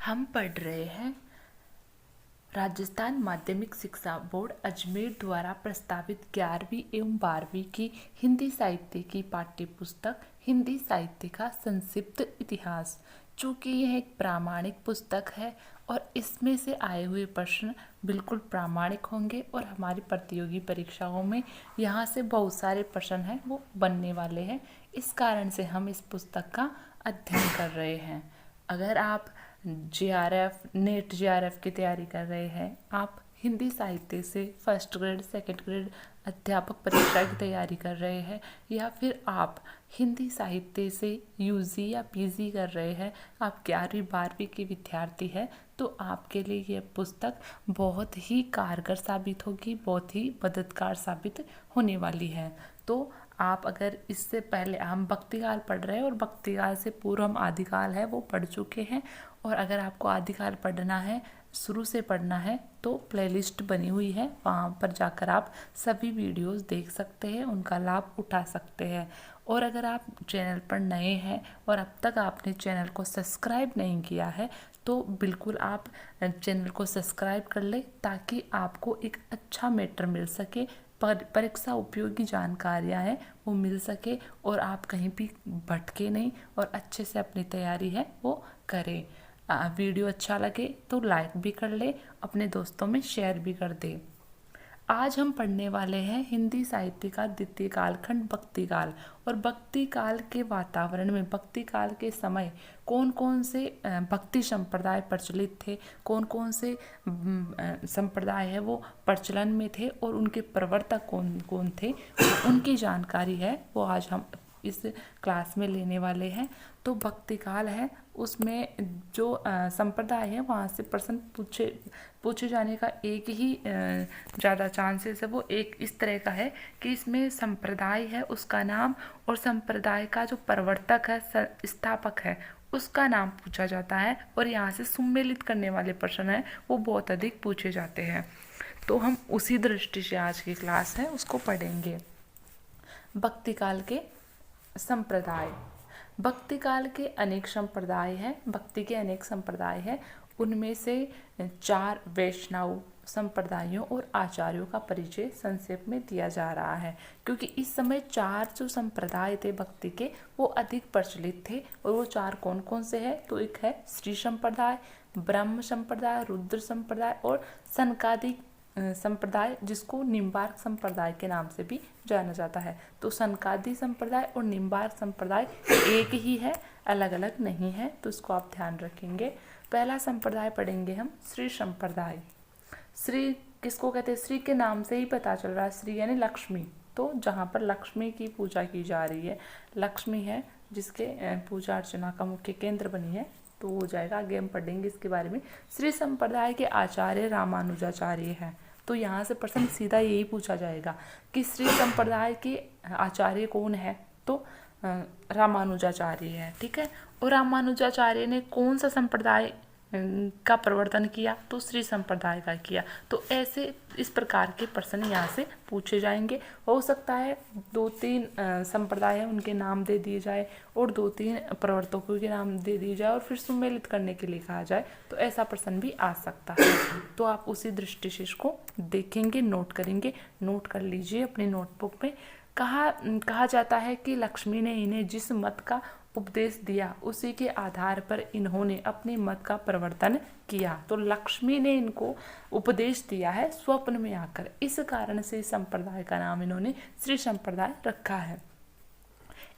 हम पढ़ रहे हैं राजस्थान माध्यमिक शिक्षा बोर्ड अजमेर द्वारा प्रस्तावित 11वीं एवं 12वीं की हिंदी साहित्य की पाठ्य पुस्तक हिंदी साहित्य का संक्षिप्त इतिहास। चूँकि यह एक प्रामाणिक पुस्तक है और इसमें से आए हुए प्रश्न बिल्कुल प्रामाणिक होंगे और हमारी प्रतियोगी परीक्षाओं में यहाँ से बहुत सारे प्रश्न हैं वो बनने वाले हैं। इस कारण से हम इस पुस्तक का अध्ययन कर रहे हैं। अगर आप जीआरएफ नेट जीआरएफ की तैयारी कर रहे हैं, आप हिंदी साहित्य से फर्स्ट ग्रेड सेकंड ग्रेड अध्यापक परीक्षा की तैयारी कर रहे हैं, या फिर आप हिंदी साहित्य से यूजी या पीजी कर रहे हैं, आप 11वीं 12वीं के विद्यार्थी हैं, तो आपके लिए यह पुस्तक बहुत ही कारगर साबित होगी, बहुत ही मददगार साबित होने वाली है। तो आप अगर इससे पहले हम भक्तिकाल पढ़ रहे हैं और भक्तिकाल से पूर्व हम आदिकाल है वो पढ़ चुके हैं, और अगर आपको आदिकाल पढ़ना है, शुरू से पढ़ना है, तो प्लेलिस्ट बनी हुई है, वहाँ पर जाकर आप सभी वीडियोस देख सकते हैं, उनका लाभ उठा सकते हैं। और अगर आप चैनल पर नए हैं और अब तक आपने चैनल को सब्सक्राइब नहीं किया है, तो बिल्कुल आप चैनल को सब्सक्राइब कर ले, ताकि आपको एक अच्छा मैटर मिल सके, परीक्षा उपयोगी जानकारियाँ हैं वो मिल सके, और आप कहीं भी भटके नहीं और अच्छे से अपनी तैयारी है वो करें। वीडियो अच्छा लगे तो लाइक भी कर ले, अपने दोस्तों में शेयर भी कर दे। आज हम पढ़ने वाले हैं हिंदी साहित्य का द्वितीय कालखंड भक्ति काल। और भक्ति काल के वातावरण में, भक्ति काल के समय कौन कौन से भक्ति संप्रदाय प्रचलित थे, कौन कौन से संप्रदाय है वो प्रचलन में थे, और उनके प्रवर्तक कौन कौन थे, उनकी जानकारी है वो आज हम इस क्लास में लेने वाले हैं। तो भक्ति काल है, उसमें जो संप्रदाय है वहाँ से प्रश्न पूछे जाने का एक ही ज़्यादा चांसेस है, वो एक इस तरह का है कि इसमें संप्रदाय है उसका नाम, और संप्रदाय का जो प्रवर्तक है, स्थापक है, उसका नाम पूछा जाता है, और यहाँ से सुमेलित करने वाले प्रश्न हैं वो बहुत अधिक पूछे जाते हैं। तो हम उसी दृष्टि से आज की क्लास है उसको पढ़ेंगे। भक्ति काल के संप्रदाय। भक्ति काल के अनेक संप्रदाय हैं, भक्ति के अनेक संप्रदाय हैं, उनमें से 4 वैष्णव संप्रदायों और आचार्यों का परिचय संक्षेप में दिया जा रहा है, क्योंकि इस समय 4 जो संप्रदाय थे भक्ति के वो अधिक प्रचलित थे। और वो 4 कौन कौन से हैं, तो एक है श्री संप्रदाय, ब्रह्म संप्रदाय, रुद्र संप्रदाय और सनकादिक संप्रदाय, जिसको निम्बार्क संप्रदाय के नाम से भी जाना जाता है। तो सनकादि संप्रदाय और निम्बार्क संप्रदाय एक ही है, अलग अलग नहीं है, तो इसको आप ध्यान रखेंगे। पहला संप्रदाय पढ़ेंगे हम श्री संप्रदाय। श्री किसको कहते हैं, श्री के नाम से ही पता चल रहा है, श्री यानी लक्ष्मी। तो जहाँ पर लक्ष्मी की पूजा की जा रही है, लक्ष्मी है जिसके पूजा अर्चना का मुख्य केंद्र बनी है, तो हो जाएगा। आगे हम पढ़ेंगे इसके बारे में। श्री संप्रदाय के आचार्य रामानुजाचार्य हैं, तो यहाँ से प्रश्न सीधा यही पूछा जाएगा कि श्री संप्रदाय के आचार्य कौन है, तो रामानुजाचार्य है, ठीक है। और रामानुजाचार्य ने कौन सा संप्रदाय का प्रवर्तन किया, तो श्री संप्रदाय का किया। तो ऐसे इस प्रकार के प्रश्न यहाँ से पूछे जाएंगे। हो सकता है 2-3 संप्रदाय है उनके नाम दे दिए जाए, और 2-3 प्रवर्तकों के नाम दे दिए जाए, और फिर सुमेलित करने के लिए कहा जाए, तो ऐसा प्रश्न भी आ सकता है। तो आप उसी दृष्टि से इसको देखेंगे, नोट करेंगे, नोट कर लीजिए अपनी नोटबुक में। कहा जाता है कि लक्ष्मी ने इन्हें जिस मत का उपदेश दिया उसी के आधार पर इन्होंने अपने मत का प्रवर्तन किया। तो लक्ष्मी ने इनको उपदेश दिया है स्वप्न में आकर, इस कारण से इस संप्रदाय का नाम इन्होंने श्री संप्रदाय रखा है,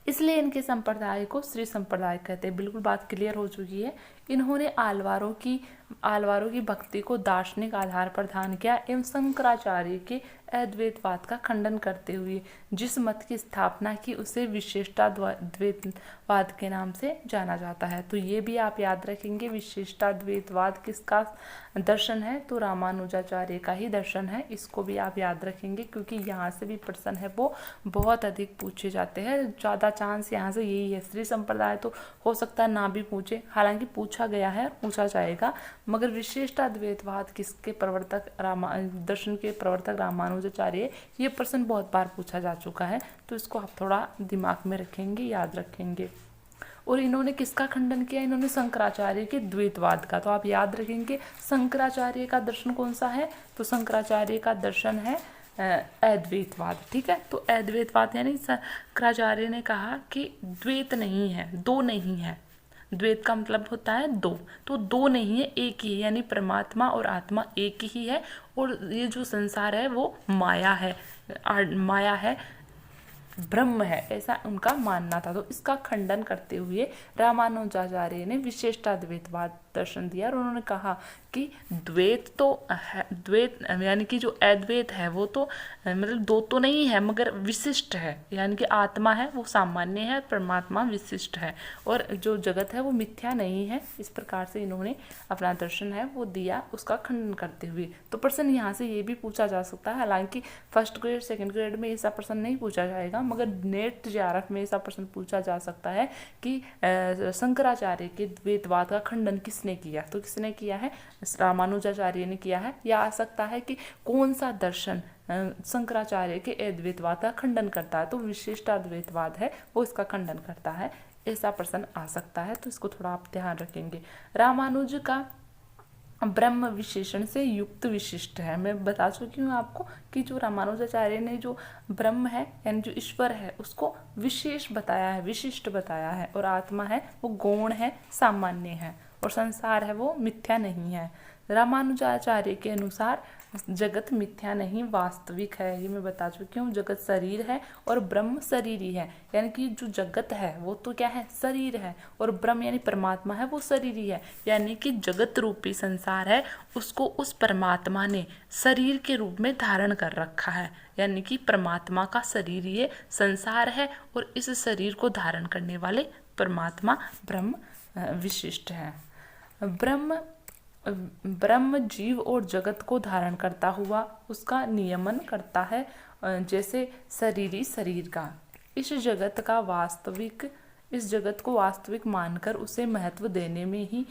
इसलिए इनके संप्रदाय को श्री संप्रदाय कहते हैं। बिल्कुल बात क्लियर हो चुकी है। इन्होंने आलवारों की भक्ति को दार्शनिक आधार पर ध्यान किया एवं शंकराचार्य के अद्वैतवाद का खंडन करते हुए जिस मत की स्थापना की उसे विशिष्टाद्वैतवाद के नाम से जाना जाता है। तो ये भी आप याद रखेंगे, विशिष्टाद्वैतवाद किसका दर्शन है, तो रामानुजाचार्य का ही दर्शन है। इसको भी आप याद रखेंगे, क्योंकि यहाँ से भी प्रश्न है वो बहुत अधिक पूछे जाते हैं। ज़्यादा चांस यहाँ से यही है। श्री संप्रदाय तो हो सकता है ना भी पूछे, हालांकि पूछा गया है, पूछा जाएगा, मगर विशिष्टाद्वैतवाद किसके प्रवर्तक दर्शन के प्रवर्तक रामानुजाचार्य, ये प्रश्न बहुत बार पूछा जा चुका है, तो इसको आप थोड़ा दिमाग में रखेंगे, याद रखेंगे। और इन्होंने किसका खंडन किया, इन्होंने शंकराचार्य के द्वैतवाद का। तो आप याद रखेंगे शंकराचार्य का दर्शन कौन सा है, तो शंकराचार्य का दर्शन है अद्वैतवाद। ठीक है, तो अद्वैतवाद यानी शंकराचार्य ने कहा कि द्वैत नहीं है, दो नहीं है। द्वैत का मतलब होता है दो, तो दो नहीं है, एक ही है, यानी परमात्मा और आत्मा एक ही है। और ये जो संसार है वो माया है, माया है, ब्रह्म है, ऐसा उनका मानना था। तो इसका खंडन करते हुए रामानुजाचार्य ने विशिष्टाद्वैतवाद दर्शन दिया और उन्होंने कहा कि द्वैत तो है, द्वैत यानी कि जो अद्वैत है वो तो मतलब दो तो नहीं है मगर विशिष्ट है, यानी कि आत्मा है वो सामान्य है, परमात्मा विशिष्ट है, और जो जगत है वो मिथ्या नहीं है। इस प्रकार से इन्होंने अपना दर्शन है वो दिया, उसका खंडन करते हुए। तो प्रश्न यहाँ से ये भी पूछा जा सकता है, हालांकि फर्स्ट ग्रेड सेकंड ग्रेड में ऐसा प्रश्न नहीं पूछा जाएगा, मगर नेट जेआरएफ में ऐसा प्रश्न पूछा जा सकता है कि शंकराचार्य के द्वैतवाद का खंडन किसने किया। तो किसने किया है, रामानुजाचार्य ने किया है। या आ सकता है कि कौन सा दर्शन शंकराचार्य के अद्वैतवाद का खंडन करता है, तो विशिष्टाद्वैतवाद है वो इसका खंडन करता है, ऐसा प्रश्न आ सकता है। तो इसको थोड़ा आप ध्यान रखेंगे। रामानुज का ब्रह्म विशेषण से युक्त विशिष्ट है। मैं बता चुकी हूँ आपको कि जो रामानुजाचार्य ने जो ब्रह्म है यानी जो ईश्वर है उसको विशेष बताया है, विशिष्ट बताया है, और आत्मा है वो गौण है, सामान्य है, और संसार है वो मिथ्या नहीं है। रामानुजाचार्य के अनुसार जगत मिथ्या नहीं वास्तविक है, ये मैं बता चुकी हूँ। जगत शरीर है और ब्रह्म शरीरी है, यानी कि जो जगत है वो तो क्या है, शरीर है, और ब्रह्म यानी परमात्मा है वो शरीरी है, यानी कि जगत रूपी संसार है उसको उस परमात्मा ने शरीर के रूप में धारण कर रखा है, यानी कि परमात्मा का शरीर ये संसार है, और इस शरीर को धारण करने वाले परमात्मा ब्रह्म विशिष्ट है। ब्रह्म जीव और जगत को धारण करता हुआ उसका नियमन करता है, जैसे शरीरी शरीर का। इस जगत को वास्तविक मानकर उसे महत्व देने में ही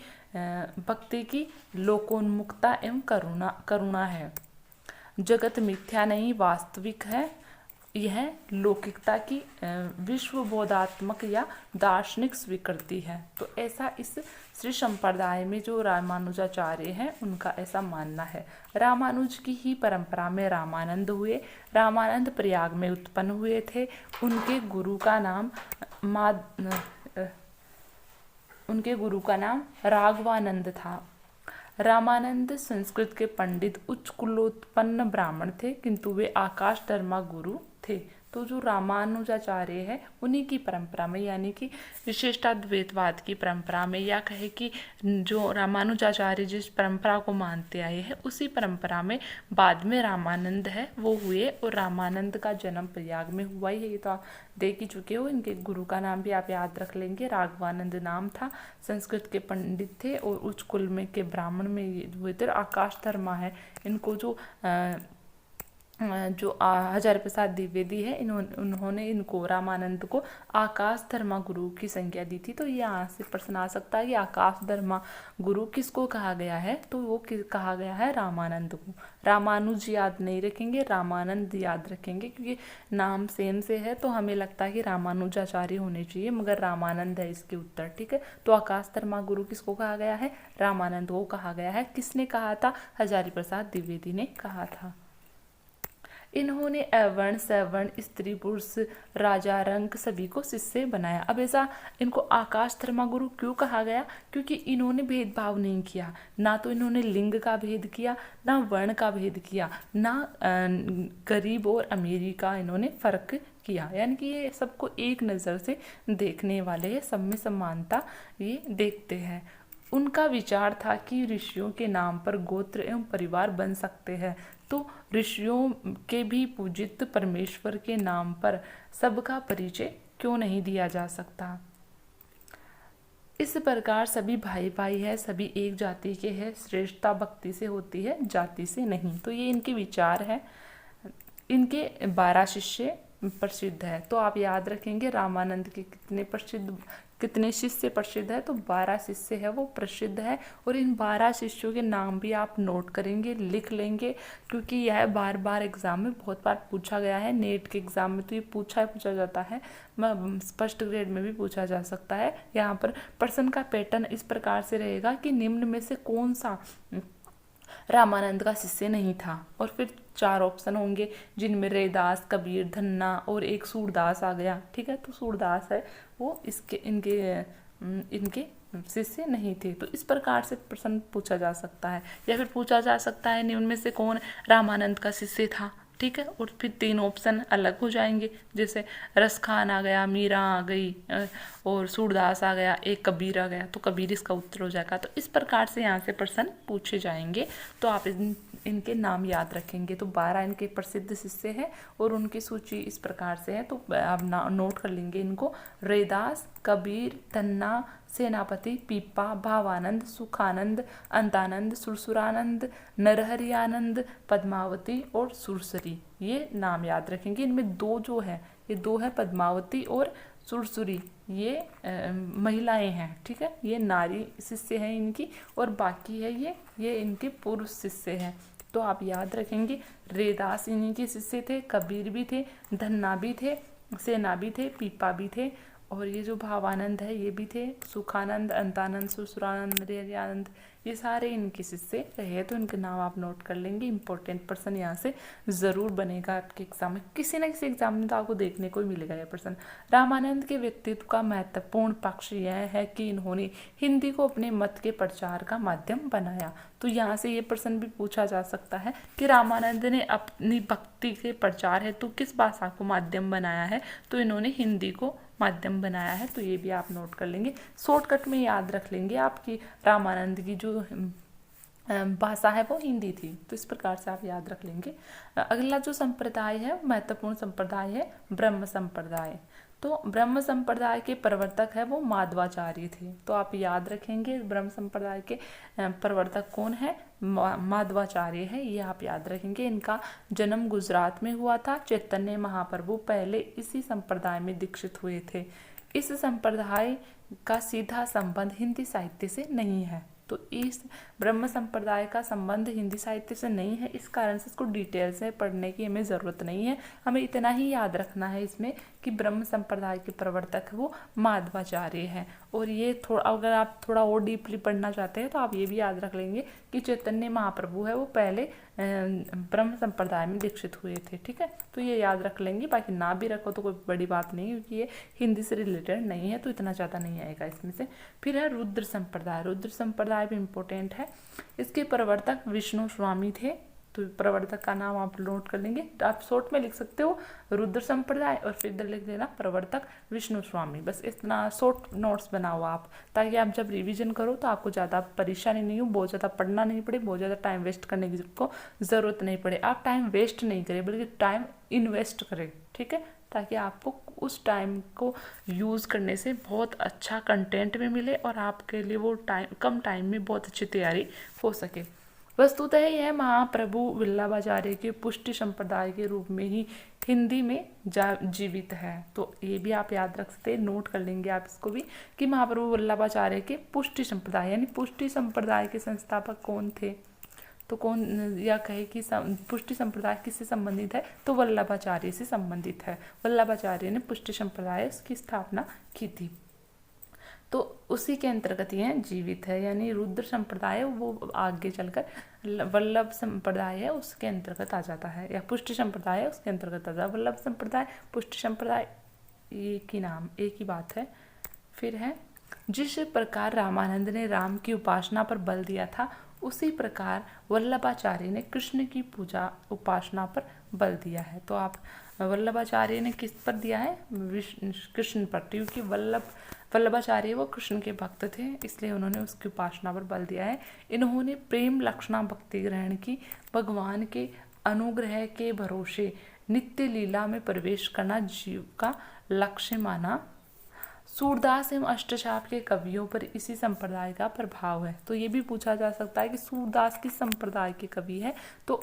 भक्ति की लोकोन्मुखता एवं करुणा है। जगत मिथ्या नहीं वास्तविक है, यह लौकिकता की विश्वबोधात्मक या दार्शनिक स्वीकृति है। तो ऐसा इस श्री संप्रदाय में जो रामानुजाचार्य हैं उनका ऐसा मानना है। रामानुज की ही परंपरा में रामानंद हुए। रामानंद प्रयाग में उत्पन्न हुए थे। उनके गुरु का नाम राघवानंद था। रामानंद संस्कृत के पंडित उच्च कुलोत्पन्न ब्राह्मण थे, किंतु वे आकाश धर्मा गुरु थे। तो जो रामानुजाचार्य है उन्हीं की परंपरा में, यानी कि विशिष्टाद्वैतवाद की परंपरा में, या कहे कि जो रामानुजाचार्य जिस परंपरा को मानते आए हैं उसी परंपरा में बाद में रामानंद है वो हुए। और रामानंद का जन्म प्रयाग में हुआ ही है, ये तो आप देख ही चुके हो। इनके गुरु का नाम भी आप याद रख लेंगे, राघवानंद नाम था। संस्कृत के पंडित थे और उच्च कुल में के ब्राह्मण में ये हुए थे। आकाश धर्मा है, इनको जो हजारी प्रसाद द्विवेदी है उन्होंने इनको रामानंद को आकाश धर्मा गुरु की संज्ञा दी थी। तो यहाँ से प्रश्न आ सकता है कि आकाश धर्मा गुरु किसको कहा गया है, तो वो कहा गया है रामानंद को। रामानुज याद नहीं रखेंगे, रामानंद याद रखेंगे, क्योंकि नाम सेम से है तो हमें लगता है कि रामानुजाचार्य होने चाहिए, मगर रामानंद है इसके उत्तर। ठीक है, तो आकाश धर्मा गुरु किसको कहा गया है, रामानंद को कहा गया है। किसने कहा था, हजारी प्रसाद द्विवेदी ने कहा था। इन्होंने अवर्ण सवर्ण स्त्री पुरुष राजा रंक सभी को शिष्य बनाया। अब ऐसा इनको आकाश धर्मा गुरु क्यों कहा गया, क्योंकि इन्होंने भेदभाव नहीं किया, ना तो इन्होंने लिंग का भेद किया, ना वर्ण का भेद किया, ना गरीब और अमीरी का इन्होंने फर्क किया, यानी कि ये सबको एक नज़र से देखने वाले हैं, सब में समानता ये देखते हैं। उनका विचार था कि ऋषियों के नाम पर गोत्र एवं परिवार बन सकते हैं, तो ऋषियों के भी पूजित परमेश्वर के नाम पर सबका परिचय क्यों नहीं दिया जा सकता। इस प्रकार सभी भाई भाई है, सभी एक जाति के हैं, श्रेष्ठता भक्ति से होती है, जाति से नहीं। तो ये इनके विचार है। इनके 12 शिष्य प्रसिद्ध है, तो आप याद रखेंगे रामानंद के कितने प्रसिद्ध कितने शिष्य प्रसिद्ध है, तो 12 शिष्य है वो प्रसिद्ध है। और इन 12 शिष्यों के नाम भी आप नोट करेंगे, लिख लेंगे, क्योंकि यह बार बार एग्जाम में बहुत बार पूछा गया है। नेट के एग्जाम में तो ये पूछा जाता है, फर्स्ट ग्रेड में भी पूछा जा सकता है। यहाँ पर प्रश्न का पैटर्न इस प्रकार से रहेगा कि निम्न में से कौन सा रामानंद का शिष्य नहीं था, और फिर 4 ऑप्शन होंगे जिनमें रैदास, कबीर, धन्ना और एक सूरदास आ गया। ठीक है, तो सूरदास है वो इनके शिष्य नहीं थे। तो इस प्रकार से प्रश्न पूछा जा सकता है, या फिर पूछा जा सकता है निम्न में से कौन रामानंद का शिष्य था। ठीक है, और फिर 3 ऑप्शन अलग हो जाएंगे, जैसे रसखान आ गया, मीरा आ गई और सूरदास आ गया, एक कबीर आ गया, तो कबीर इसका उत्तर हो जाएगा। तो इस प्रकार से यहाँ से प्रश्न पूछे जाएंगे। तो आप इनके नाम याद रखेंगे। तो 12 इनके प्रसिद्ध शिष्य हैं और उनकी सूची इस प्रकार से है, तो आप नोट कर लेंगे इनको। रैदास, कबीर, धन्ना, सेनापति, पीपा, भावानंद, सुखानंद, अंतानंद, सुरसुरानंद, नरहरियानंद, पद्मावती और सुरसरी, ये नाम याद रखेंगे। इनमें 2 जो है, ये 2 है पद्मावती और सुरसुरी, ये महिलाएं हैं। ठीक है, ये नारी शिष्य हैं इनकी, और बाकी है ये इनके पुरुष शिष्य हैं। तो आप याद रखेंगे, रैदास इन्हीं के शिष्य थे, कबीर भी थे, धन्ना भी थे, सेना भी थे, पीपा भी थे, और ये जो भावानंद है ये भी थे, सुखानंद, अंतानंद, सुरसुरानंद, नरहरियानंद, ये सारे इनके शिष्य रहे। तो इनके नाम आप नोट कर लेंगे। इंपॉर्टेंट प्रश्न यहाँ से ज़रूर बनेगा आपके एग्जाम में, किसी न किसी एग्जाम में तो आपको देखने को ही मिलेगा यह प्रश्न। रामानंद के व्यक्तित्व का महत्वपूर्ण पक्ष यह है कि इन्होंने हिंदी को अपने मत के प्रचार का माध्यम बनाया। तो यहाँ से ये प्रश्न भी पूछा जा सकता है कि रामानंद ने अपनी भक्ति के प्रचार हेतु किस भाषा को माध्यम बनाया है, तो इन्होंने हिंदी को माध्यम बनाया है। तो ये भी आप नोट कर लेंगे, शॉर्टकट में याद रख लेंगे आपकी रामानंद की जो भाषा है वो हिंदी थी। तो इस प्रकार से आप याद रख लेंगे। अगला जो संप्रदाय है, महत्वपूर्ण संप्रदाय है ब्रह्म संप्रदाय। तो ब्रह्म संप्रदाय के प्रवर्तक है वो माधवाचार्य थे। तो आप याद रखेंगे ब्रह्म संप्रदाय के प्रवर्तक कौन है, माधवाचार्य है, ये आप याद रखेंगे। इनका जन्म गुजरात में हुआ था। चैतन्य महाप्रभु पहले इसी संप्रदाय में दीक्षित हुए थे। इस संप्रदाय का सीधा संबंध हिंदी साहित्य से नहीं है। तो इस ब्रह्म संप्रदाय का संबंध हिंदी साहित्य से नहीं है, इस कारण से इसको डिटेल से पढ़ने की हमें ज़रूरत नहीं है। हमें इतना ही याद रखना है इसमें कि ब्रह्म संप्रदाय के प्रवर्तक वो माधवाचार्य हैं। और ये अगर आप थोड़ा और डीपली पढ़ना चाहते हैं तो आप ये भी याद रख लेंगे कि चैतन्य महाप्रभु है वो पहले ब्रह्म संप्रदाय में दीक्षित हुए थे। ठीक है, तो ये याद रख लेंगे, बाकी ना भी रखो तो कोई बड़ी बात नहीं, क्योंकि ये हिंदी से रिलेटेड नहीं है, तो इतना ज़्यादा नहीं आएगा इसमें से। फिर है रुद्र संप्रदाय। रुद्र संप्रदाय भी इम्पोर्टेंट है। इसके प्रवर्तक विष्णु स्वामी थे। तो प्रवर्तक का नाम आप नोट कर लेंगे, आप शॉर्ट में लिख सकते हो रुद्र संप्रदाय और फिर इधर लिख देना प्रवर्तक विष्णु स्वामी। बस इतना शॉर्ट नोट्स बनाओ आप, ताकि आप जब रिवीजन करो तो आपको ज़्यादा परेशानी नहीं हो, बहुत ज़्यादा पढ़ना नहीं पड़े, बहुत ज़्यादा टाइम वेस्ट करने की को ज़रूरत नहीं पड़े। आप टाइम वेस्ट नहीं करें बल्कि टाइम इन्वेस्ट करें। ठीक है, ताकि आपको उस टाइम को यूज़ करने से बहुत अच्छा कंटेंट भी मिले और आपके लिए वो कम टाइम में बहुत अच्छी तैयारी हो सके। वस्तुतः यह महाप्रभु वल्लभाचार्य के पुष्टि संप्रदाय के रूप में ही हिंदी में जीवित है। तो ये भी आप याद रख सकते हैं, नोट कर लेंगे आप इसको भी कि महाप्रभु वल्लभाचार्य के पुष्टि संप्रदाय, यानी पुष्टि संप्रदाय के संस्थापक कौन थे। तो कौन, या कहे कि पुष्टि संप्रदाय किससे संबंधित है, तो वल्लभाचार्य से संबंधित है। वल्लभाचार्य ने पुष्टि संप्रदाय की स्थापना की थी, तो उसी के अंतर्गत ये जीवित है। यानी रुद्र संप्रदाय वो आगे चलकर वल्लभ संप्रदाय है उसके अंतर्गत आ जाता है, या पुष्टि संप्रदाय है उसके अंतर्गत आ जाता है। वल्लभ संप्रदाय, पुष्टि संप्रदाय एक ही नाम, एक ही बात है। फिर है जिस प्रकार रामानंद ने राम की उपासना पर बल दिया था, उसी प्रकार वल्लभाचार्य ने कृष्ण की पूजा उपासना पर बल दिया है। तो आप वल्लभाचार्य ने किस पर दिया है, कृष्ण पर, क्योंकि वल्लभाचार्य वो कृष्ण के भक्त थे, इसलिए उन्होंने उसकी उपासना पर बल दिया है। इन्होंने प्रेम लक्षणा भक्ति ग्रहण की, भगवान के अनुग्रह के भरोसे नित्य लीला में प्रवेश करना जीव का लक्ष्य माना, सूरदास एवं अष्टचाप के कवियों पर इसी संप्रदाय का प्रभाव है। तो ये भी पूछा जा सकता है कि सूरदास किस संप्रदाय के कवि है, तो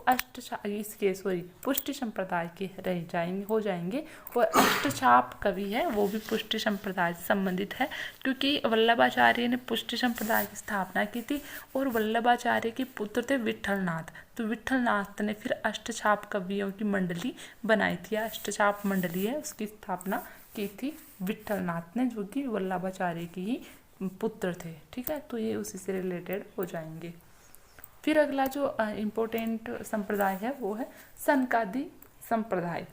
पुष्टि संप्रदाय के हो जाएंगे। और अष्टचाप कवि है वो भी पुष्टि संप्रदाय से संबंधित है, क्योंकि वल्लभाचार्य ने पुष्टि संप्रदाय की स्थापना की थी और वल्लभाचार्य के पुत्र थे विठलनाथ। तो विठलनाथ ने फिर अष्टचाप कवियों की मंडली बनाई थी, अष्टचाप मंडली है उसकी स्थापना की थी विठलनाथ ने, जो कि वल्लभाचार्य की ही पुत्र थे। ठीक है, तो ये उसी से रिलेटेड हो जाएंगे। फिर अगला जो इम्पोर्टेंट संप्रदाय है वो है सनकादि संप्रदाय।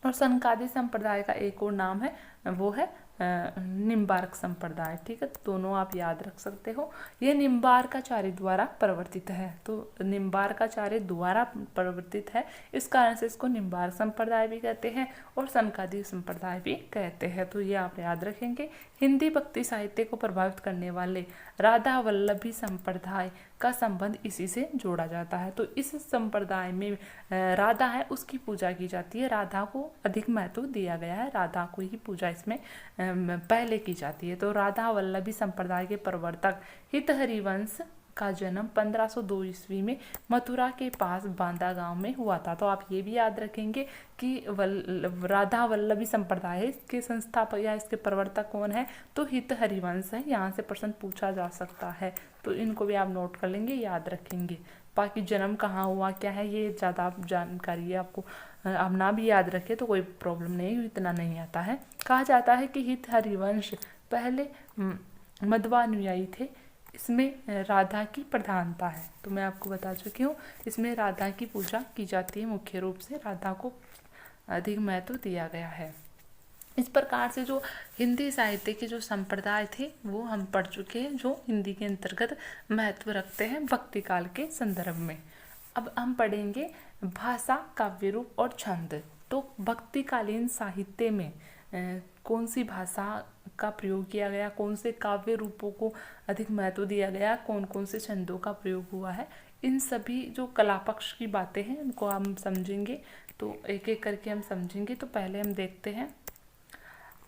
और सनकादि संप्रदाय का एक और नाम है वो है निम्बार्क संप्रदाय। ठीक है, दोनों आप याद रख सकते हो। यह निम्बार्काचार्य द्वारा प्रवर्तित है, तो निम्बार्काचार्य द्वारा प्रवर्तित है, इस कारण से इसको निम्बार्क संप्रदाय भी कहते हैं और सनकादि संप्रदाय भी कहते हैं। तो ये आप याद रखेंगे। हिंदी भक्ति साहित्य को प्रभावित करने वाले राधा वल्लभी संप्रदाय का संबंध इसी से जोड़ा जाता है। तो इस संप्रदाय में राधा है उसकी पूजा की जाती है, राधा को अधिक महत्व दिया गया है, राधा को ही पूजा इसमें पहले की जाती है। तो राधा वल्लभी संप्रदाय के प्रवर्तक हित हरिवंश का जन्म 1502 ईस्वी में मथुरा के पास बांदा गांव में हुआ था। तो आप ये भी याद रखेंगे कि राधा वल्लभी संप्रदाय है, इसके संस्थापक या इसके प्रवर्तक कौन है, तो हित हरिवंश है। यहाँ से प्रश्न पूछा जा सकता है, तो इनको भी आप नोट कर लेंगे, याद रखेंगे। बाकी जन्म कहाँ हुआ क्या है ये ज़्यादा जानकारी है आपको, आप ना भी याद रखें तो कोई प्रॉब्लम नहीं, इतना नहीं आता है। कहा जाता है कि हित हरिवंश पहले मध्वानुयायी थे, इसमें राधा की प्रधानता है। तो मैं आपको बता चुकी हूँ, इसमें राधा की पूजा की जाती है, मुख्य रूप से राधा को अधिक महत्व दिया गया है। इस प्रकार से जो हिंदी साहित्य के जो संप्रदाय थे वो हम पढ़ चुके हैं, जो हिंदी के अंतर्गत महत्व रखते हैं भक्ति काल के संदर्भ में। अब हम पढ़ेंगे भाषा, काव्य रूप और छंद। तो भक्तिकालीन साहित्य में कौन सी भाषा का प्रयोग किया गया, कौन से काव्य रूपों को अधिक महत्व दिया गया, कौन कौन से छंदों का प्रयोग हुआ है, इन सभी जो कला पक्ष की बातें हैं उनको हम समझेंगे। तो एक एक करके हम समझेंगे। तो पहले हम देखते हैं,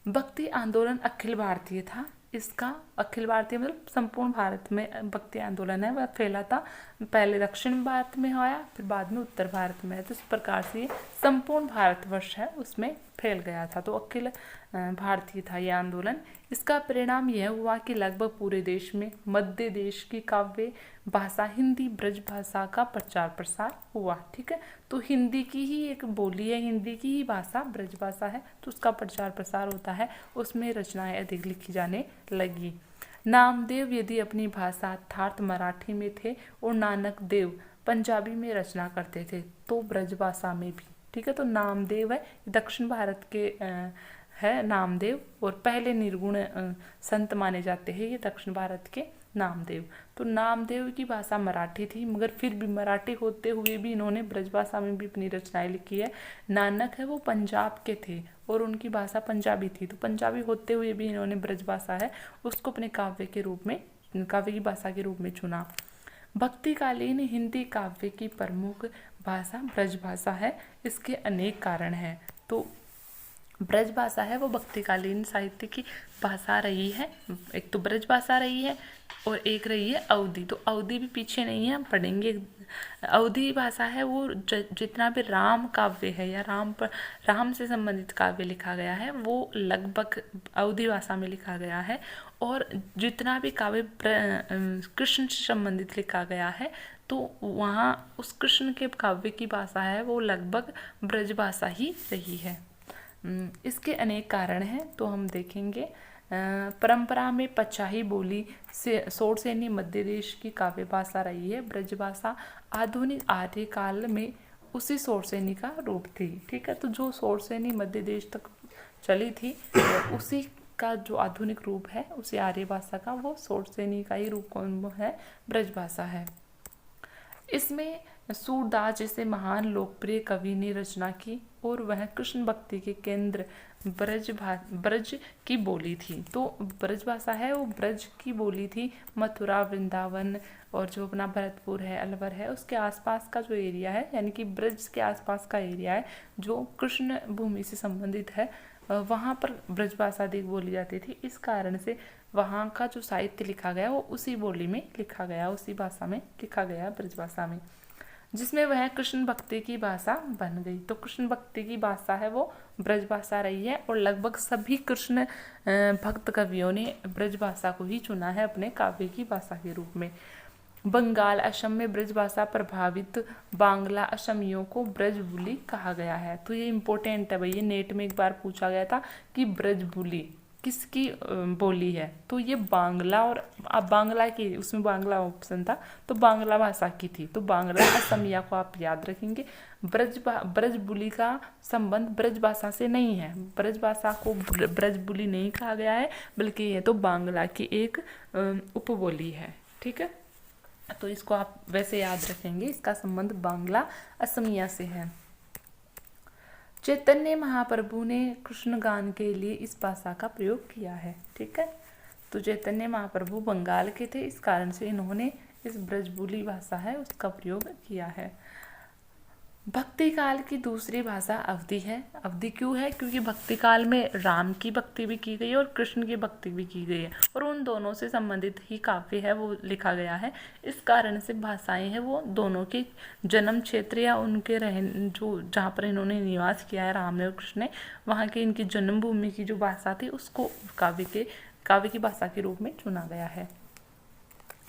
भक्ति आंदोलन अखिल भारतीय था। इसका अखिल भारतीय मतलब संपूर्ण भारत में भक्ति आंदोलन है वह फैला था। पहले दक्षिण भारत में आया, फिर बाद में उत्तर भारत में है। तो इस प्रकार से ये संपूर्ण भारतवर्ष है उसमें फैल गया था। तो अखिल भारतीय था ये आंदोलन। इसका परिणाम यह हुआ कि लगभग पूरे देश में मध्य देश की काव्य भाषा हिंदी ब्रज भाषा का प्रचार प्रसार हुआ। ठीक है, तो हिंदी की ही एक बोली है, हिंदी की ही भाषा ब्रज भाषा है, तो उसका प्रचार प्रसार होता है, उसमें रचनाएं अधिक लिखी जाने लगी। नामदेव यदि अपनी भाषा अर्थात मराठी में थे और नानक देव पंजाबी में रचना करते थे, तो ब्रज भाषा में भी। ठीक है, तो नामदेव है दक्षिण भारत के है नामदेव, और पहले निर्गुण संत माने जाते हैं ये दक्षिण भारत के नामदेव। तो नामदेव की भाषा मराठी थी, मगर फिर भी मराठी होते हुए भी इन्होंने ब्रज भाषा में भी अपनी रचनाएं लिखी है। नानक है वो पंजाब के थे और उनकी भाषा पंजाबी थी, तो पंजाबी होते हुए भी इन्होंने ब्रज भाषा है उसको अपने काव्य के रूप में, काव्य की भाषा के रूप में चुना। भक्तिकालीन हिंदी काव्य की प्रमुख भाषा ब्रज भाषा है। इसके अनेक कारण हैं। तो ब्रज भाषा है वो भक्तिकालीन साहित्य की भाषा रही है। एक तो ब्रज भाषा रही है और एक रही है अवधी। तो अवधी भी पीछे नहीं है, हम पढ़ेंगे। अवधी भाषा है वो जितना भी राम काव्य है या राम से संबंधित काव्य लिखा गया है वो लगभग अवधी भाषा में लिखा गया है। और जितना भी काव्य कृष्ण से संबंधित लिखा गया है तो वहाँ उस कृष्ण के काव्य की भाषा है वो लगभग ब्रज भाषा ही रही है। इसके अनेक कारण हैं, तो हम देखेंगे। परंपरा में पचाही बोली से सोरसेनी मध्य देश की काव्य भाषा रही है। ब्रज भाषा आधुनिक आर्य काल में उसी सोरसेनी का रूप थी। ठीक है, तो जो सोरसेनी मध्य देश तक चली थी उसी का जो आधुनिक रूप है उसी आर्य भाषा का वो सोरसेनी का ही रूप कौन है, ब्रज भाषा है। इसमें सूरदास जैसे महान लोकप्रिय कवि ने रचना की और वह कृष्ण भक्ति के केंद्र ब्रज की बोली थी। तो ब्रज भाषा है वो ब्रज की बोली थी। मथुरा, वृंदावन और जो अपना भरतपुर है, अलवर है, उसके आसपास का जो एरिया है, यानी कि ब्रज के आसपास का एरिया है जो कृष्ण भूमि से संबंधित है, वहाँ पर ब्रजभाषा अधिक बोली जाती थी। इस कारण से वहाँ का जो साहित्य लिखा गया वो उसी बोली में लिखा गया, उसी भाषा में लिखा गया, ब्रजभाषा में, जिसमें वह कृष्ण भक्ति की भाषा बन गई। तो कृष्ण भक्ति की भाषा है वो ब्रजभाषा रही है, और लगभग सभी कृष्ण भक्त कवियों ने ब्रजभाषा को ही चुना है अपने काव्य की भाषा के रूप में। बंगाल, असम में ब्रजभाषा प्रभावित बांग्ला असमियों को ब्रजबुली कहा गया है। तो ये इम्पोर्टेंट है भाई, ये नेट में एक बार पूछा गया था कि ब्रजबुली किसकी बोली है, तो ये बांग्ला, और अब बांग्ला की, उसमें बांग्ला ऑप्शन था तो बांग्ला भाषा की थी, तो बांग्ला असमिया को आप याद रखेंगे। ब्रजबुली का संबंध ब्रजभाषा से नहीं है, ब्रजभाषा को ब्रजबुली नहीं कहा गया है, बल्कि ये तो बांग्ला की एक उपबोली है। ठीक है, तो इसको आप वैसे याद रखेंगे, इसका संबंध बांग्ला असमिया से है। चैतन्य महाप्रभु ने कृष्ण गान के लिए इस भाषा का प्रयोग किया है। ठीक है, तो चैतन्य महाप्रभु बंगाल के थे, इस कारण से इन्होंने इस ब्रजबुली भाषा है उसका प्रयोग किया है। भक्ति काल की दूसरी भाषा अवधी है। अवधी क्यों है? क्योंकि भक्ति काल में राम की भक्ति भी की गई है और कृष्ण की भक्ति भी की गई है, और उन दोनों से संबंधित ही काव्य है वो लिखा गया है। इस कारण से भाषाएं हैं वो दोनों के जन्म क्षेत्र या उनके जो जहाँ पर इन्होंने निवास किया है राम ने और कृष्ण ने, वहाँ की इनकी जन्मभूमि की जो भाषा थी उसको काव्य की भाषा के रूप में चुना गया है।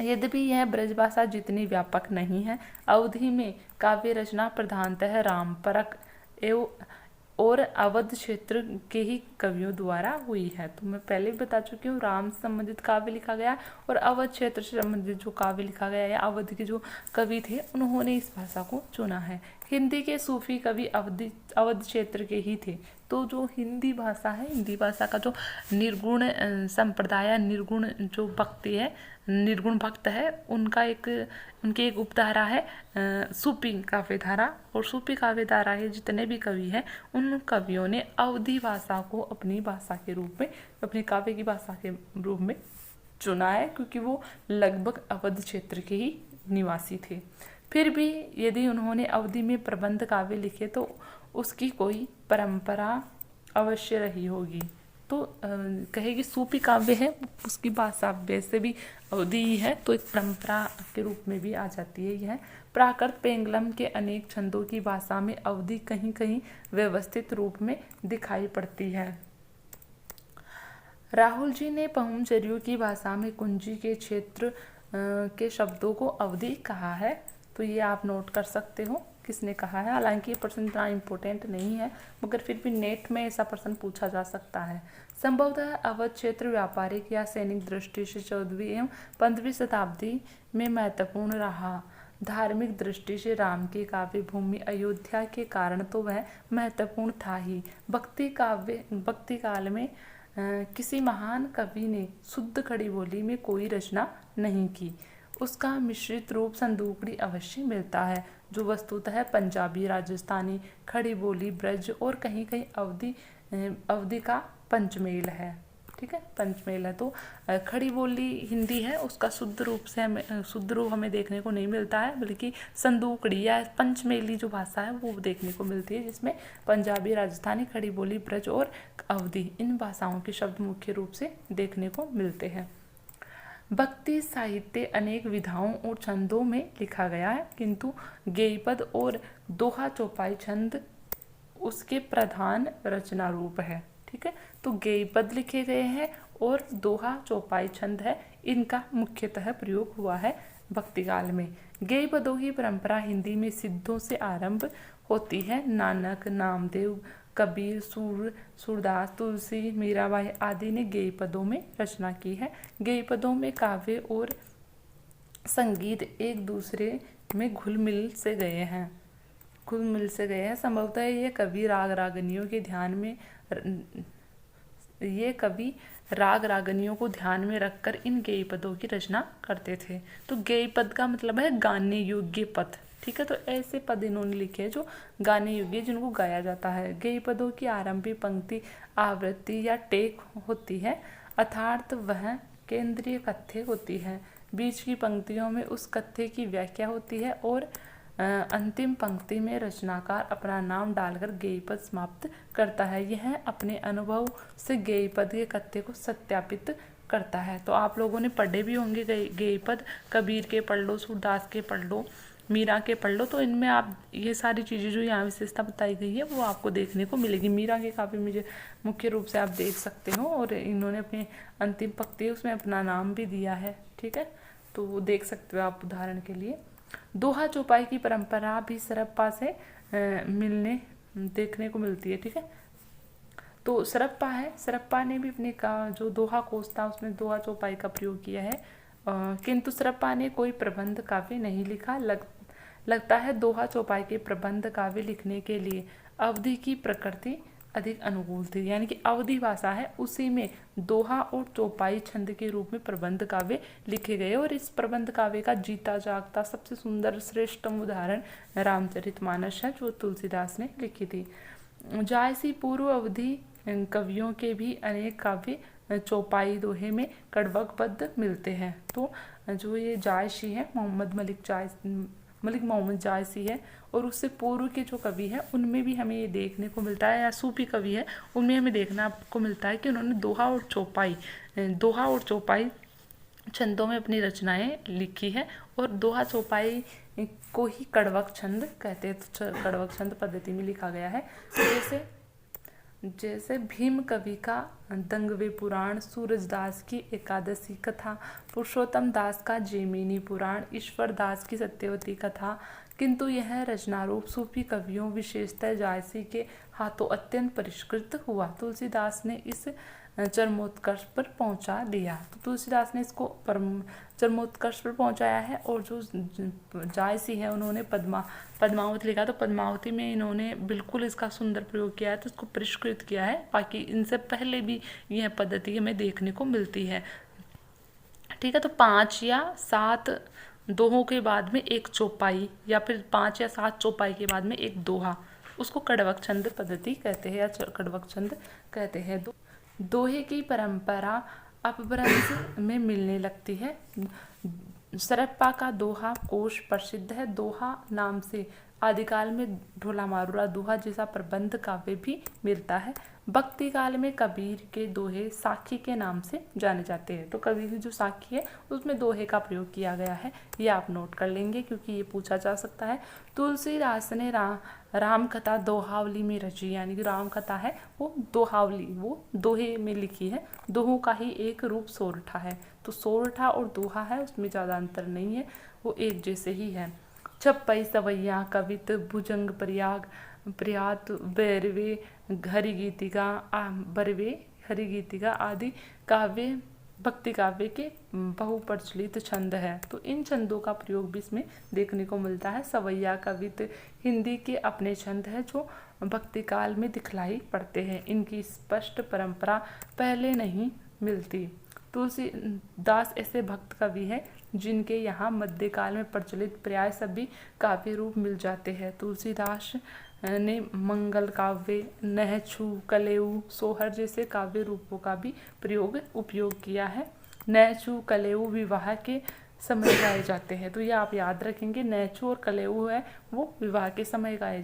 यद्यपि यह ब्रजभाषा जितनी व्यापक नहीं है, अवधि में काव्य रचना प्रधानतः रामपरक एवं और अवध क्षेत्र के ही कवियों द्वारा हुई है। तो मैं पहले भी बता चुकी हूँ, राम से संबंधित काव्य लिखा गया और अवध क्षेत्र से संबंधित जो काव्य लिखा गया है, अवध के जो कवि थे उन्होंने इस भाषा को चुना है। हिंदी के सूफी कवि अवध क्षेत्र के ही थे। तो जो हिंदी भाषा है, हिंदी भाषा का जो निर्गुण संप्रदाय, निर्गुण जो भक्ति है, निर्गुण भक्त है, उनकी एक उपधारा है सूफी काव्यधारा, और सूफी काव्यधारा के जितने भी कवि हैं उन कवियों ने अवधी भाषा को अपनी भाषा के रूप में, अपनी काव्य की भाषा के रूप में चुना है, क्योंकि वो लगभग अवध क्षेत्र के ही निवासी थे। फिर भी यदि उन्होंने अवधी में प्रबंध काव्य लिखे तो उसकी कोई परंपरा अवश्य रही होगी। तो कहेगी सूफी काव्य है, उसकी भाषा वैसे भी अवधी ही है, तो एक परंपरा के रूप में भी आ जाती है यह। प्राकृत पेंगलम के अनेक छंदों की भाषा में अवधी कहीं कहीं व्यवस्थित रूप में दिखाई पड़ती है। राहुल जी ने पहुमचर्यों की भाषा में कुंजी के क्षेत्र के शब्दों को अवधी कहा है। तो ये आप नोट कर सकते हो किसने कहा है। हालांकि ये प्रश्न इतना इम्पोर्टेंट नहीं है, मगर फिर भी नेट में ऐसा प्रश्न पूछा जा सकता है। संभवतः अवध क्षेत्र व्यापारिक या सैनिक दृष्टि से 14वीं एवं 15वीं शताब्दी में महत्वपूर्ण रहा। धार्मिक दृष्टि से राम की काव्य भूमि अयोध्या के कारण तो वह महत्वपूर्ण था ही। भक्ति काल में किसी महान कवि ने शुद्ध खड़ी बोली में कोई रचना नहीं की। उसका मिश्रित रूप संदूकड़ी अवश्य मिलता है, जो वस्तुतः पंजाबी, राजस्थानी, खड़ी बोली, ब्रज और कहीं कहीं अवधी का पंचमेल है। ठीक है, पंचमेल है। तो खड़ी बोली हिंदी है, उसका शुद्ध रूप हमें देखने को नहीं मिलता है, बल्कि संदूकड़ी या पंचमेली जो भाषा है वो देखने को मिलती है, जिसमें पंजाबी, राजस्थानी, खड़ी बोली, ब्रज और अवधी, इन भाषाओं के शब्द मुख्य रूप से देखने को मिलते हैं। भक्ति साहित्य अनेक विधाओं और छंदों में लिखा गया है, किंतु गेयपद और दोहा चौपाई छंद उसके प्रधान रचना रूप है। ठीक है, तो गेयपद लिखे गए हैं और दोहा चौपाई छंद है, इनका मुख्यतः प्रयोग हुआ है भक्ति काल में। गेयपदों की परंपरा हिंदी में सिद्धों से आरंभ होती है। नानक, नामदेव, कबीर, सूरदास, तुलसी, मीराबाई आदि ने गेयपदों में रचना की है। गेयपदों में काव्य और संगीत एक दूसरे में घुल मिल से गए हैं। संभवतः ये कवि राग रागनियों को ध्यान में रखकर इन गेयपदों की रचना करते थे। तो गेयपद का मतलब है गाने योग्य पद। ठीक है, तो ऐसे पद इन्होंने लिखे जो गाने योग्य, जिनको गाया जाता है। गेयपदों की आरंभिक पंक्ति आवृत्ति या टेक होती है, अर्थात वह केंद्रीय कथ्य होती है। बीच की पंक्तियों में उस कथ्य की व्याख्या होती है और अंतिम पंक्ति में रचनाकार अपना नाम डालकर गेय पद समाप्त करता है। यह अपने अनुभव से गेय पद के कथ्य को सत्यापित करता है। तो आप लोगों ने पढ़े भी होंगे गेय पद, कबीर के पढ़ लो, सूरदास के पढ़ लो, मीरा के पढ़ लो। तो इनमें आप ये सारी चीज़ें जो यहाँ विशेषता बताई गई है वो आपको देखने को मिलेगी। मीरा के काफ़ी मुझे मुख्य रूप से आप देख सकते हो, और इन्होंने अपने अंतिम पंक्ति उसमें अपना नाम भी दिया है। ठीक है, तो वो देख सकते हो आप उदाहरण के लिए। दोहा चौपाई की परंपरा भी सरप्पा से मिलने देखने को मिलती है। ठीक है, तो सरप्पा है, सरप्पा ने भी अपने का जो दोहा कोश था उसमें दोहा चौपाई का प्रयोग किया है, किंतु सरप्पा ने कोई प्रबंध काव्य नहीं लिखा। लगता है दोहा चौपाई के प्रबंध काव्य लिखने के लिए अवधि की प्रकृति अधिक अनुकूल थी, यानी कि अवधि भाषा है उसी में दोहा और चौपाई छंद के रूप में प्रबंध काव्य लिखे गए। और इस प्रबंध काव्य का जीता जागता सबसे सुंदर श्रेष्ठतम उदाहरण रामचरितमानस है, जो तुलसीदास ने लिखी थी। जायसी पूर्व अवधि कवियों के भी अनेक काव्य चौपाई दोहे में कड़वकबद्ध मिलते हैं। तो जो ये जायसी है मलिक मोहम्मद जायसी है, और उससे पूर्व के जो कवि हैं उनमें भी हमें ये देखने को मिलता है, या सूफी कवि है उनमें हमें देखना को मिलता है कि उन्होंने दोहा और चौपाई छंदों में अपनी रचनाएं लिखी है। और दोहा चौपाई को ही कड़वक छंद कहते हैं। तो कड़वक छंद पद्धति में लिखा गया है। जैसे भीम कवि का दंगवे पुराण, सूरजदास की एकादशी कथा, पुरुषोत्तम दास का जैमिनी पुराण, ईश्वर दास की सत्यवती कथा। किंतु यह रचनारूप सूफी कवियों विशेषतः जायसी के हाथों अत्यंत परिष्कृत हुआ। तुलसीदास ने इस चरमोत्कर्ष पर पहुंचा दिया। तो तुलसीदास ने इसको चरमोत्कर्ष पर पहुंचाया है। और जो जायसी है उन्होंने पद्मावती लिखा, तो पद्मावती में इन्होंने बिल्कुल इसका सुंदर प्रयोग किया है, तो इसको परिष्कृत किया है। बाकी इनसे पहले भी यह पद्धति हमें देखने को मिलती है। ठीक है, तो 5 या 7 दोहों के बाद में एक चौपाई, या फिर 5 या 7 चौपाई के बाद में एक दोहा, उसको कड़वक छंद पद्धति कहते हैं, या कड़वक छंद कहते हैं। दोहे की परंपरा अपभ्रंश में मिलने लगती है। सरप्पा का दोहा कोश प्रसिद्ध है। दोहा नाम से आदिकाल में ढोला मारूरा दोहा जैसा प्रबंध काव्य भी मिलता है। भक्ति काल में कबीर के दोहे साखी के नाम से जाने जाते हैं। तो कबीर की जो साखी है उसमें दोहे का प्रयोग किया गया है, ये आप नोट कर लेंगे क्योंकि ये पूछा जा सकता है। तुलसीदास ने राम कथा दोहावली में रची, यानी कि राम कथा है वो दोहावली, वो दोहे में लिखी है। दोहों का ही एक रूप सोरठा है। तो सोरठा और दोहा है उसमें ज़्यादा अंतर नहीं है, वो एक जैसे ही है। छप्पई सवैया कवित भुजंग प्रयात बैरवे हरिगीतिका आदि काव्य भक्ति काव्य के बहुप्रचलित छंद है। तो इन छंदों का प्रयोग भी इसमें देखने को मिलता है। सवैया कवित हिंदी के अपने छंद है जो भक्ति काल में दिखलाई पड़ते हैं। इनकी स्पष्ट परंपरा पहले नहीं मिलती। तुलसीदास ऐसे भक्त कवि हैं जिनके यहाँ मध्यकाल में प्रचलित प्राय सभी काव्य रूप मिल जाते हैं। तुलसीदास ने मंगल काव्य, नहछु, कलेऊ, सोहर जैसे काव्य रूपों का भी उपयोग किया है। नहछु कलेऊ विवाह के समय गाए जाते हैं, तो ये आप याद रखेंगे। नहछु और कलेऊ है वो विवाह के समय गाए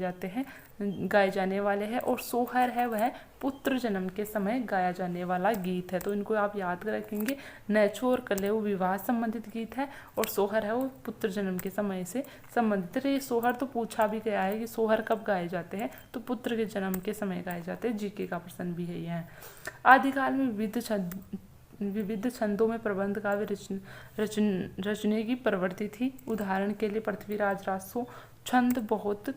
जाने वाले हैं। और सोहर है वह पुत्र जन्म के समय गाया जाने वाला गीत है। तो इनको आप याद रखेंगे। नहछु और कलेऊ विवाह संबंधित गीत है, और सोहर है वो पुत्र जन्म के समय से संबंधित है। ये सोहर तो पूछा भी गया है कि सोहर कब गाए जाते हैं, तो पुत्र के जन्म के समय गाए जाते हैं। जीके का प्रश्न भी है यह। आदिकाल में विविध छंदों में प्रबंध काव्य रचने की प्रवृत्ति थी। उदाहरण के लिए पृथ्वीराज रासो छंद बहुत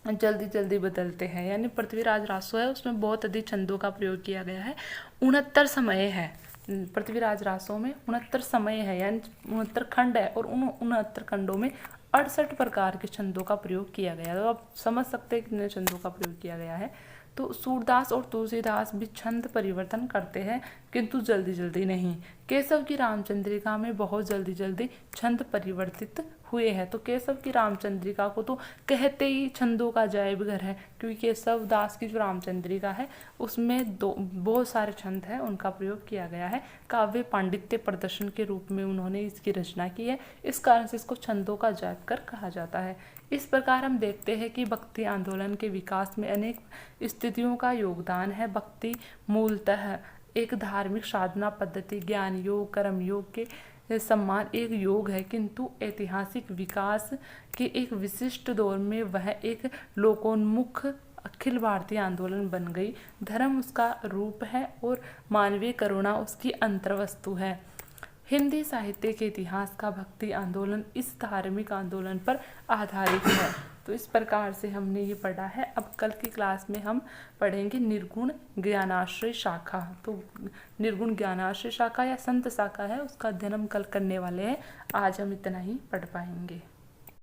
जल्दी बदलते हैं, यानी पृथ्वीराज रासो है उसमें बहुत अधिक छंदों का प्रयोग किया गया है। 69 समय है पृथ्वीराज रासो में, 69 समय है, यानी 69 खंड है, और उन 69 खंडों में 68 प्रकार के छंदों का प्रयोग किया गया है। तो आप समझ सकते हैं कितने छंदों का प्रयोग किया गया है। तो सूरदास और तुलसीदास भी छंद परिवर्तन करते हैं, किंतु जल्दी नहीं। केशव की रामचंद्रिका में बहुत जल्दी छंद परिवर्तित हुए हैं। तो केशव की रामचंद्रिका को तो कहते ही छंदों का अजायब घर है, क्योंकि केशव दास की जो रामचंद्रिका है उसमें बहुत सारे छंद हैं, उनका प्रयोग किया गया है। काव्य पांडित्य प्रदर्शन के रूप में उन्होंने इसकी रचना की है, इस कारण से इसको छंदों का अजायब घर कहा जाता है। इस प्रकार हम देखते हैं कि भक्ति आंदोलन के विकास में अनेक स्थितियों का योगदान है। भक्ति मूलतः एक धार्मिक साधना पद्धति, ज्ञान योग, कर्म योग के समान एक योग है, किंतु ऐतिहासिक विकास के एक विशिष्ट दौर में वह एक लोकोन्मुख अखिल भारतीय आंदोलन बन गई। धर्म उसका रूप है और मानवीय करुणा उसकी अंतर्वस्तु है। हिंदी साहित्य के इतिहास का भक्ति आंदोलन इस धार्मिक आंदोलन पर आधारित है। तो इस प्रकार से हमने ये पढ़ा है। अब कल की क्लास में हम पढ़ेंगे निर्गुण ज्ञानाश्रय शाखा। तो निर्गुण ज्ञानाश्रय शाखा या संत शाखा है, उसका अध्ययन हम कल करने वाले हैं। आज हम इतना ही पढ़ पाएंगे।